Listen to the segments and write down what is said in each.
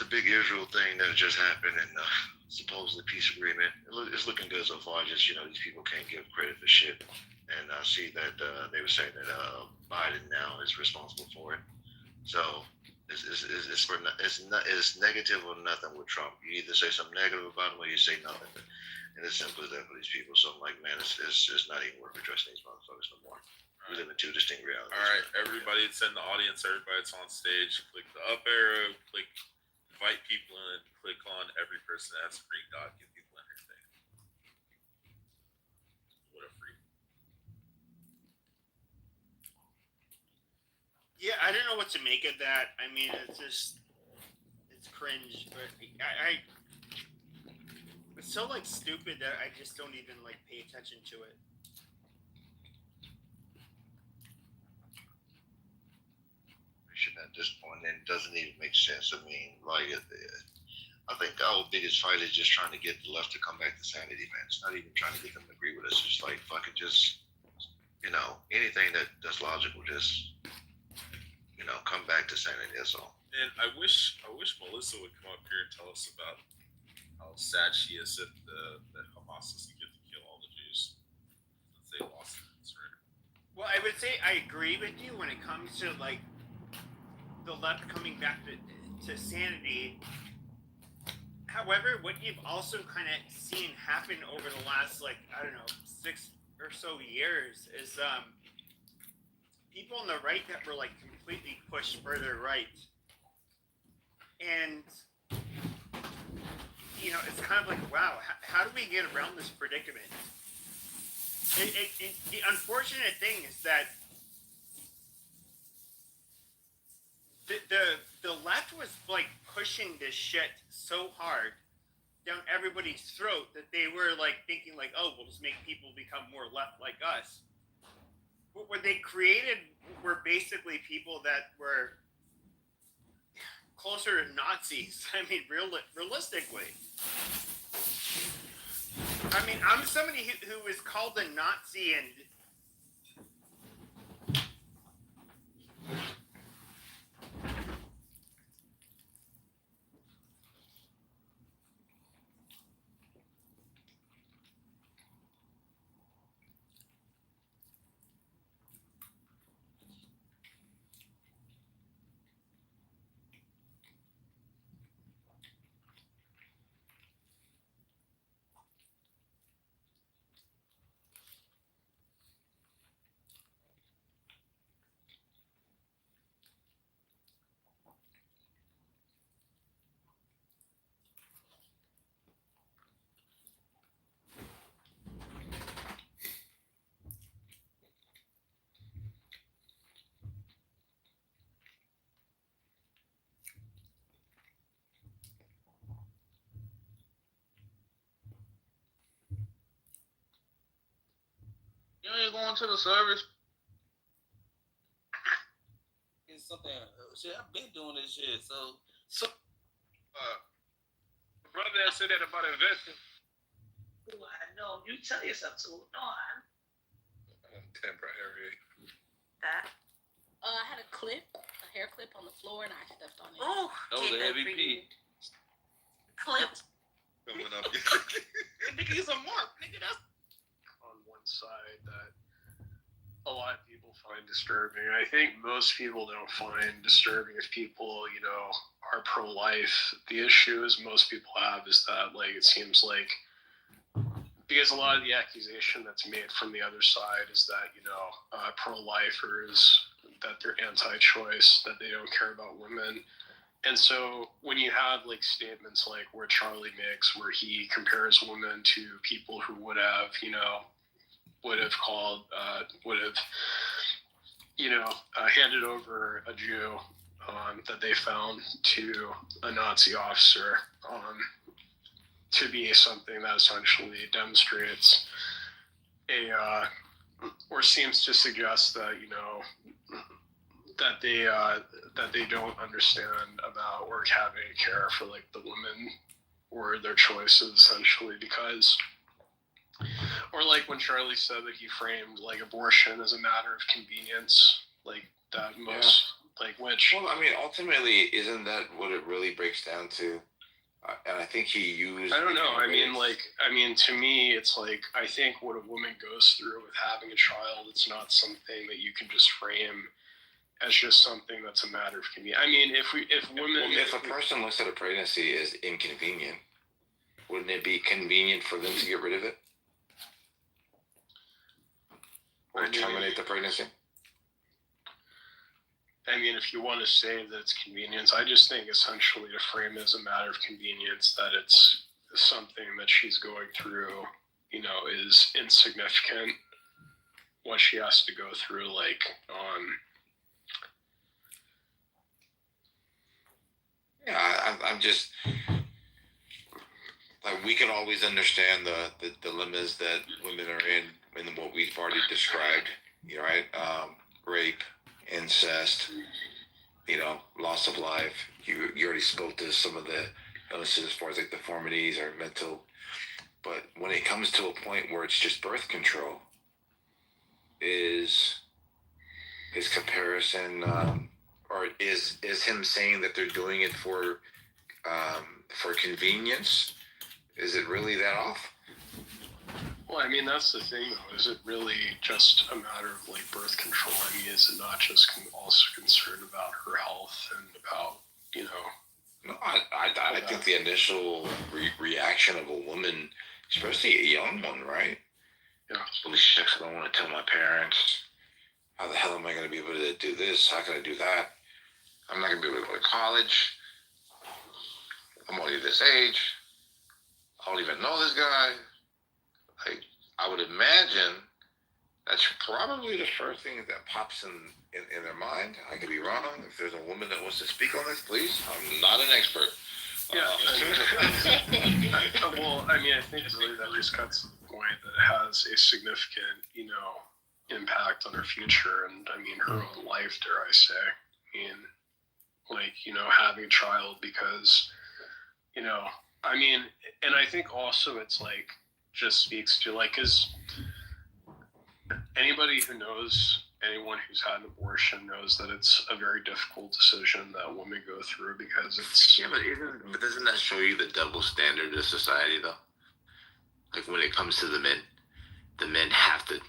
with the big Israel thing that just happened and supposedly peace agreement, it's looking good so far. Just these people can't give credit for shit. And I see that they were saying that Biden now is responsible for it. So it's negative or nothing with Trump. You either say something negative about him or you say nothing. And it's simple as that for these people. So I'm like, man, it's not even worth addressing these motherfuckers no more. We live in two distinct realities. All right, everybody that's in the audience, everybody that's on stage, click the up arrow, click invite people in, click on every person that has a free dot, give people everything. What a free. Yeah, I don't know what to make of that. I mean, it's cringe, but it's so like stupid that I just don't even like pay attention to it. At this point, and it doesn't even make sense. I mean, like, I think our biggest fight is just trying to get the left to come back to sanity, man. It's not even trying to get them to agree with us. It's like fucking just, anything that's logical, just, come back to sanity. That's all. And I wish Melissa would come up here and tell us about how sad she is that Hamas doesn't get to kill all the Jews since they lost it. Right? Well, I would say I agree with you when it comes to like the left coming back to sanity. However, what you've also kind of seen happen over the last 6 or so years is people on the right that were like completely pushed further right, and it's kind of like, wow, how do we get around this predicament? The unfortunate thing is that the left was like pushing this shit so hard down everybody's throat that they were like thinking like, oh, we'll just make people become more left like us. But what they created were basically people that were closer to Nazis. I mean, realistically. I mean, I'm somebody who was called a Nazi and You ain't going to the service. It's something. Shit, I've been doing this shit. So. Brother that said that about investing. Ooh, I know. You tell yourself to. No, Temporary. That. I had a hair clip on the floor, and I stepped on it. Oh, that was a heavy pee. Clipped. Coming up. Nigga, it's a mark. Nigga, that's. On one side that a lot of people find disturbing. I think most people don't find disturbing if people, are pro-life. The issue is most people have is that, like, it seems like, because a lot of the accusation that's made from the other side is that, pro-lifers, that they're anti-choice, that they don't care about women. And so when you have like statements like where Charlie makes, where he compares women to people who would have handed over a Jew that they found to a Nazi officer to be something that essentially demonstrates or seems to suggest that that they don't understand about or have any care for like the women or their choices, essentially, because, or like when Charlie said that he framed like abortion as a matter of convenience, like that most Like, which Well, I mean, ultimately, isn't that what it really breaks down to? And I think he used. I don't know. I mean, to me, it's like I think what a woman goes through with having a child, it's not something that you can just frame as just something that's a matter of convenience. I mean, if a person looks at a pregnancy as inconvenient, wouldn't it be convenient for them to get rid of it or terminate the pregnancy? I mean, if you want to say that it's convenience, I just think essentially to frame it as a matter of convenience, that it's something that she's going through, is insignificant. What she has to go through, I'm just like, we can always understand the dilemmas that women are in what we've already described, right? Rape, incest, loss of life. You already spoke to some of the illnesses as far as like deformities or mental. But when it comes to a point where it's just birth control, is his comparison, or is him saying that they're doing it for convenience? Is it really that off? well, I mean, that's the thing, though. Is it really just a matter of like birth control? I mean, is it not just also concerned about her health and about, No, I think the initial reaction of a woman, especially a young one, right? Holy shit, I don't want to tell my parents. How the hell am I going to be able to do this? How can I do that? I'm not going to be able to go to college. I'm only this age. I don't even know this guy. Like, I would imagine that's probably the first thing that pops in their mind. I could be wrong. If there's a woman that wants to speak on this, please. I'm not an expert. Yeah. Well, I mean, I think really that just cuts to the point that it has a significant, impact on her future, and I mean her own life, dare I say. I mean, like, having a child, because, I mean, and I think also it's like just speaks to like, because anybody who knows anyone who's had an abortion knows that it's a very difficult decision that women go through, because it's but doesn't that show you the double standard of society, though? Like, when it comes to the men have to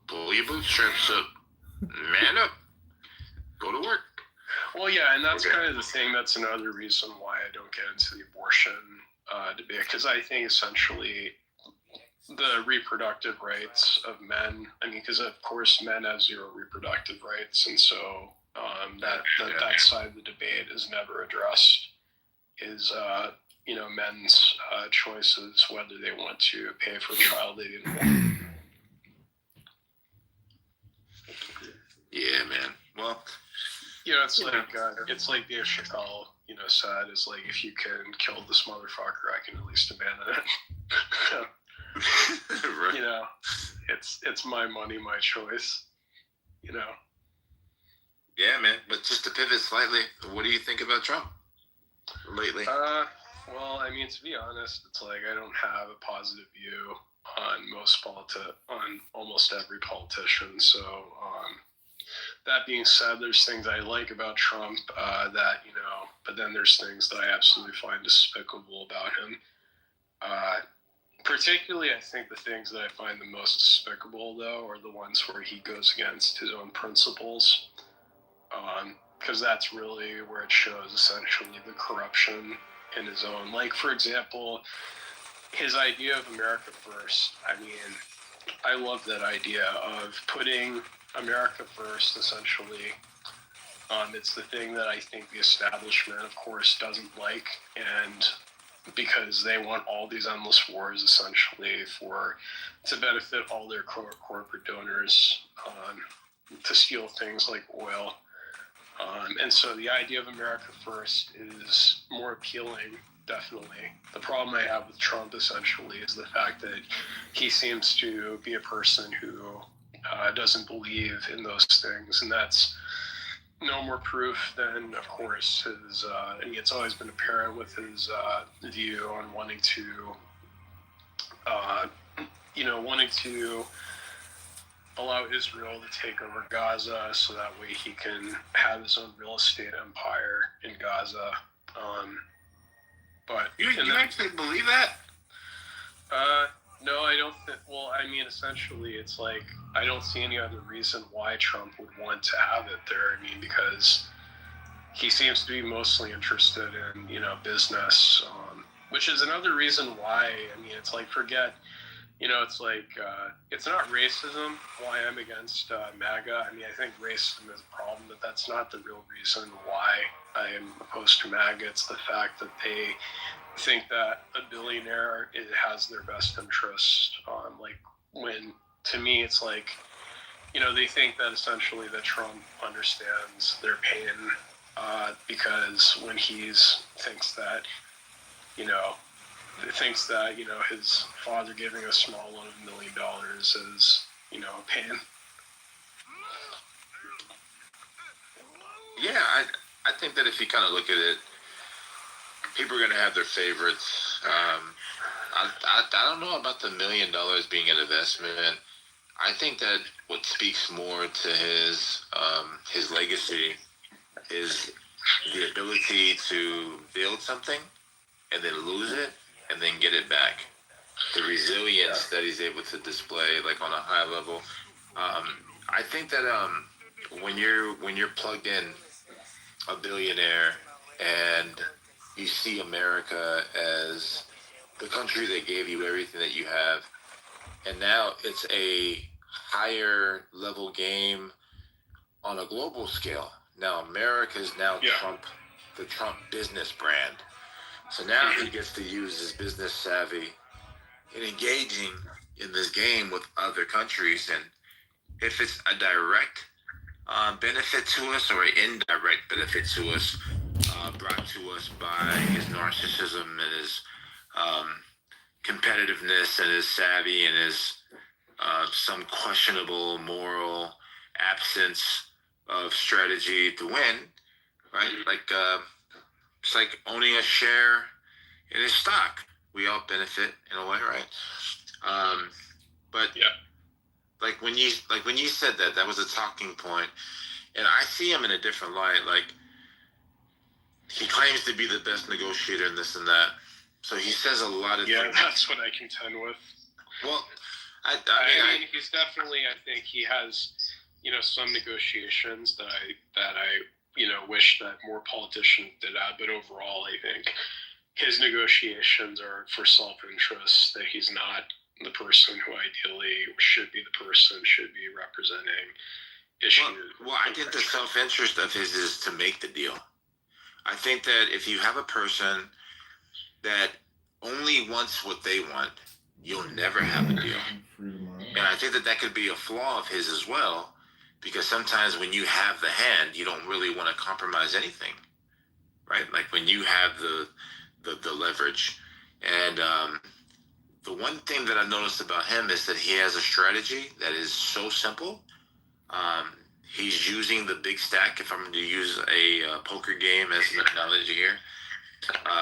pull your bootstraps up, man up, go to work. Well, yeah, and that's kind of the thing. That's another reason why I don't get into the abortion debate, because I think essentially the reproductive rights of men, I mean, because of course men have zero reproductive rights, and so that side of the debate is never addressed, is men's choices, whether they want to pay for a child they didn't want. Yeah, man. Well, it's like Dave Chappelle, said, is like, if you can kill this motherfucker, I can at least abandon it. Right. It's my money, my choice. Yeah, man. But just to pivot slightly, what do you think about Trump lately? Well, I mean, to be honest, it's like I don't have a positive view on almost every politician. So, that being said, there's things I like about Trump but then there's things that I absolutely find despicable about him. Particularly, I think the things that I find the most despicable, though, are the ones where he goes against his own principles. Because that's really where it shows essentially the corruption in his own. Like, for example, his idea of America First. I mean, I love that idea of putting America first, essentially. It's the thing that I think the establishment, of course, doesn't like, and because they want all these endless wars, essentially, to benefit all their corporate donors, to steal things like oil. And so the idea of America First is more appealing, definitely. The problem I have with Trump, essentially, is the fact that he seems to be a person who doesn't believe in those things, and that's no more proof than, of course, his. I mean, it's always been apparent with his view on wanting to allow Israel to take over Gaza so that way he can have his own real estate empire in Gaza. But You actually believe that? no, I don't think. Well, I mean, essentially, it's like I don't see any other reason why Trump would want to have it there. I mean, because he seems to be mostly interested in business, which is another reason why. I mean, it's like forget. It's like it's not racism why I'm against MAGA. I mean, I think racism is a problem, but that's not the real reason why I am opposed to MAGA. It's the fact that they think that a billionaire has their best interest. Like when to me, it's like they think that essentially that Trump understands their pain because when thinks that his father giving a small loan of $1 million is a pain. Yeah, I think that if you kind of look at it, people are going to have their favorites. I don't know about the $1 million being an investment. I think that what speaks more to his legacy is the ability to build something and then lose it and then get it back. The resilience that he's able to display, like on a high level. I think that when you're plugged in a billionaire and you see America as the country that gave you everything that you have, and now it's a higher level game on a global scale. Now America is now the Trump business brand. So now he gets to use his business savvy in engaging in this game with other countries. And if it's a direct benefit to us or an indirect benefit to us, brought to us by his narcissism and his competitiveness and his savvy and his some questionable moral absence of strategy to win, right? Like it's like owning a share in his stock. We all benefit in a way, right? But like when you said that was a talking point, and I see him in a different light. Like he claims to be the best negotiator and this and that. So he says a lot of things. That's what I contend with. Well, I mean, he's definitely. I think he has, some negotiations that I wish that more politicians did that. But overall, I think his negotiations are for self-interest. That he's not the person who ideally should be representing issues. Well, I think the self-interest of his is to make the deal. I think that if you have a person that only wants what they want, you'll never have a deal. And I think that could be a flaw of his as well, because sometimes when you have the hand, you don't really want to compromise anything, right? Like when you have the leverage. And the one thing that I've noticed about him is that he has a strategy that is so simple. He's using the big stack, if I'm going to use a poker game as an analogy here,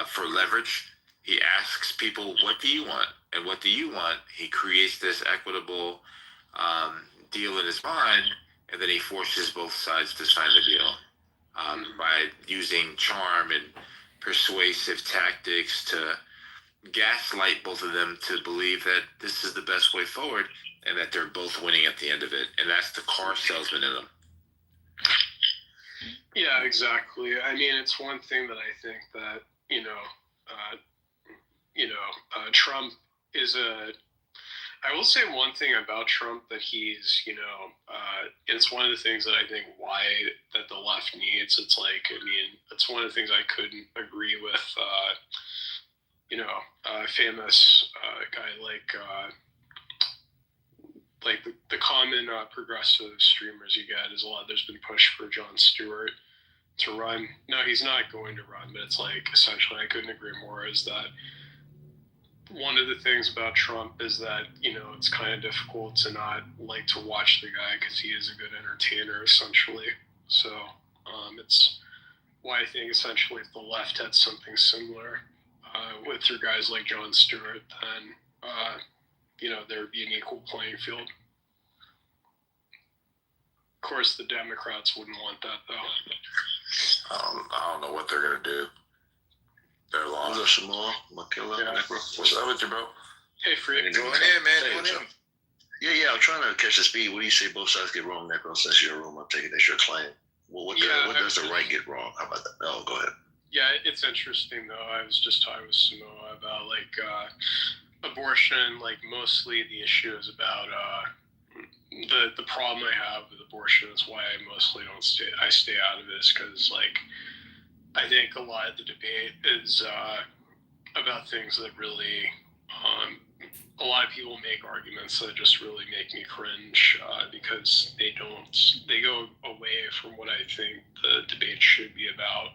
for leverage. He asks people, what do you want? And what do you want? He creates this equitable deal in his mind, and then he forces both sides to sign the deal by using charm and persuasive tactics to gaslight both of them to believe that this is the best way forward and that they're both winning at the end of it. And that's the car salesman in them. Yeah, exactly. I mean, it's one thing that I think that, Trump is I will say one thing about Trump that he's, it's one of the things that I think why that the left needs. It's like, I mean, it's one of the things I couldn't agree with, a famous guy like the common progressive streamers you get is there's been push for Jon Stewart to run. No, he's not going to run, but it's like essentially I couldn't agree more is that one of the things about Trump is that, it's kind of difficult to not like to watch the guy because he is a good entertainer essentially. So it's why I think essentially if the left had something similar with your guys like Jon Stewart, then there would be an equal playing field. course, the Democrats wouldn't want that, though. I don't know what they're gonna do. They're What's up, lost. Shamal? Makila, Yeah. Necro? What's up with you, bro? Hey, Freak. Hey, Join in, man. Hey, Join what's in. up? Yeah, I'm trying to catch the speed. What do you say both sides get wrong, Necro? Since you're in a room, I'm taking that's your claim. Well, what does the right get wrong? How about that? Oh, go ahead. Yeah, it's interesting though. I was just talking with Samoa about abortion. Like mostly the issue is about the problem I have with abortion is why I mostly don't stay. I stay out of this because like I think a lot of the debate is about things that really. A lot of people make arguments that just really make me cringe because they go away from what I think the debate should be about.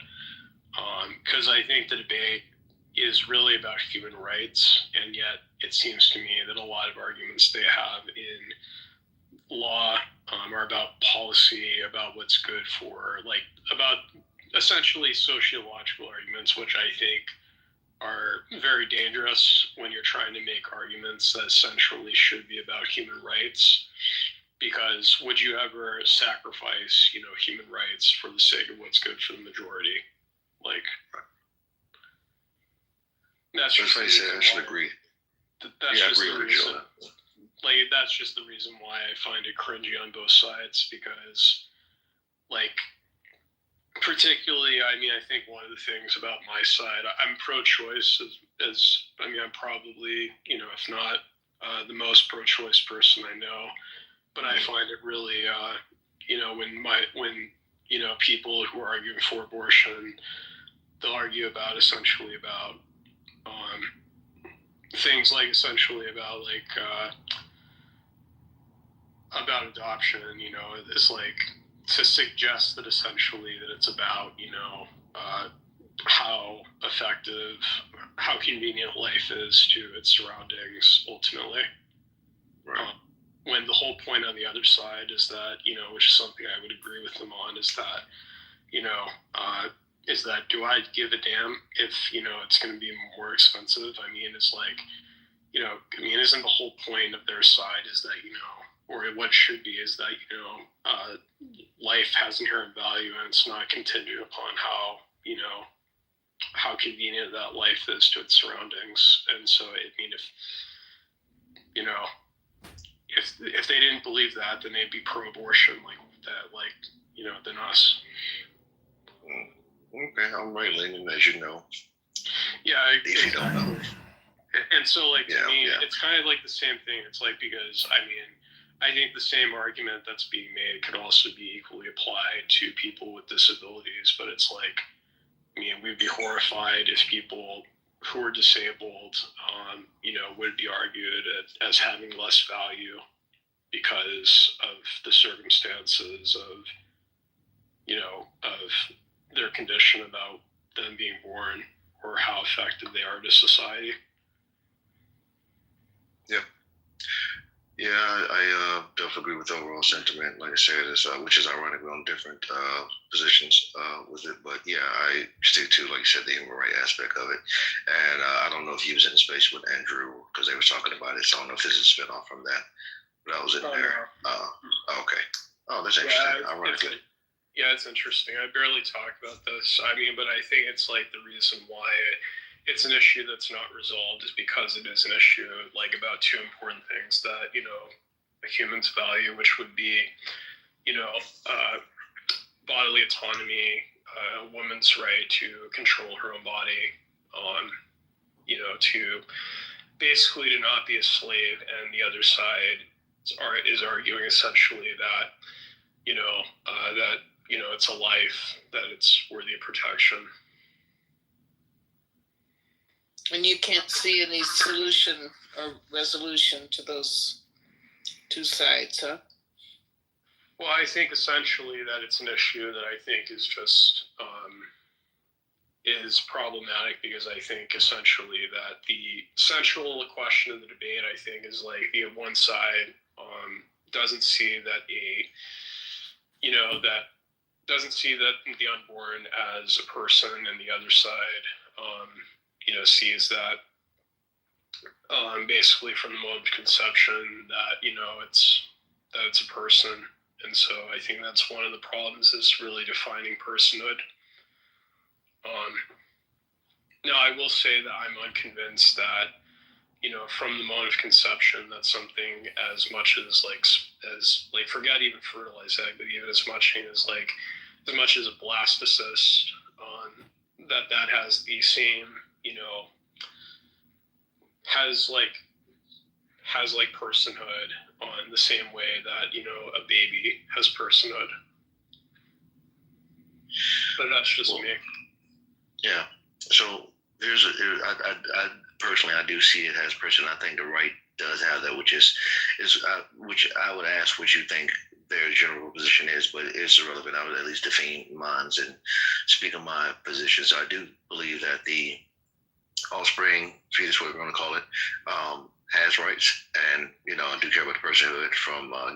Because I think the debate is really about human rights, and yet it seems to me that a lot of arguments they have in law are about policy, about what's good for, about essentially sociological arguments, which I think are very dangerous when you're trying to make arguments that essentially should be about human rights. Because would you ever sacrifice, human rights for the sake of what's good for the majority? Like, that's just I should agree. That's I just agree the with reason. you. Like, that's just the reason why I find it cringy on both sides. Because, particularly, I think one of the things about my side, I'm pro-choice. I'm probably, if not the most pro-choice person I know. But I find it really, when people who are arguing for abortion, they'll argue about essentially about things like essentially about adoption. It's like to suggest that essentially that it's about how effective, how convenient life is to its surroundings ultimately. Right. When the whole point on the other side is that, which is something I would agree with them on, is that, do I give a damn if, it's going to be more expensive? It's like, isn't the whole point of their side is that, or what should be is that, life has inherent value and it's not contingent upon how, how convenient that life is to its surroundings. And so, if they didn't believe that, then they'd be pro-abortion than us. Okay, I'm right leaning, as you know. Yeah, if you don't know. And so, to me, it's kind of like the same thing. It's like, because, I think the same argument that's being made could also be equally applied to people with disabilities, but it's like, we'd be horrified if people who are disabled, would be argued as having less value because of the circumstances of their condition, about them being born, or how effective they are to society. Yeah, I definitely agree with the overall sentiment. Like I said, which is ironic, we're on different positions with it. But yeah, I stick to, like you said, the human right aspect of it. And I don't know if he was in the space with Andrew because they were talking about it. So I don't know if this is a spinoff from that. But I was in there. Okay. Oh, that's interesting. Ironically. Yeah, it's interesting. I barely talk about this. But I think it's like the reason why it's an issue that's not resolved is because it is an issue about two important things that a human's value, which would be bodily autonomy, a woman's right to control her own body, to basically to not be a slave, and the other side is arguing essentially that it's a life, that it's worthy of protection. And you can't see any solution or resolution to those two sides, huh? Well, I think essentially that it's an issue that I think is just is problematic, because I think essentially that the central question of the debate, I think, is one side doesn't see that doesn't see that the unborn as a person, and the other side sees that basically from the moment of conception that it's a person, And so I think that's one of the problems, is really defining personhood. Now, I will say that I'm unconvinced that, from the moment of conception, that something as much as forget even fertilized egg, but even as much as a blastocyst, that has the same, has personhood on the same way that, a baby has personhood. But that's just me. Yeah. So I personally, I do see it as person. I think the right does have that, which which I would ask what you think their general position is, but it's irrelevant. I would at least define mine and speak of my position. So I do believe that the offspring, fetus, what we're going to call it, has rights, and I do care about the personhood.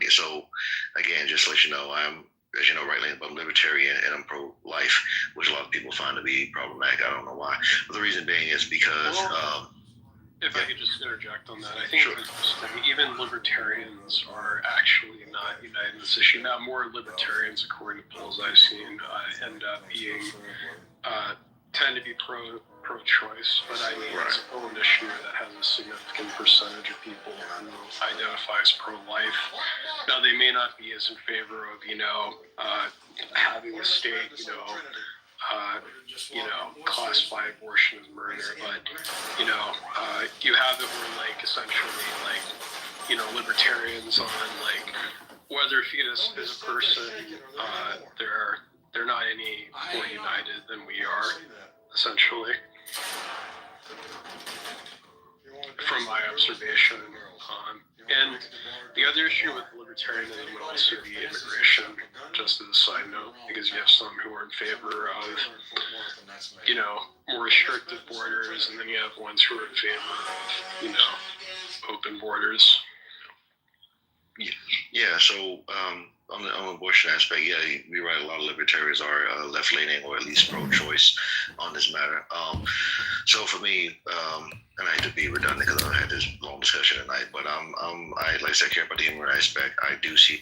So again, just to let you know, I'm, as you know, right-leaning, but I'm libertarian and I'm pro-life, which a lot of people find to be problematic. I don't know why, but the reason being is because. If I could just interject on that, I think it's interesting. Even libertarians are actually not united in this issue. Now, more libertarians, according to polls I've seen, end up being tend to be pro-choice, but I mean, it's a an issue that has a significant percentage of people who identify as pro-life. Now, they may not be as in favor of, having the state, classify abortion as murder, but you have it where essentially libertarians on whether a fetus is a person, they're not any more united than we are, essentially, from my observation. And the other issue with libertarianism would also be immigration, just as a side note, because you have some who are in favor of, more restrictive borders, and then you have ones who are in favor of, open borders. Yeah, so on the abortion aspect, yeah, you're right. A lot of libertarians are left-leaning or at least pro-choice on this matter. So for me, and I hate to be redundant because I had this long discussion tonight, but I like I said, care about the human aspect. I do see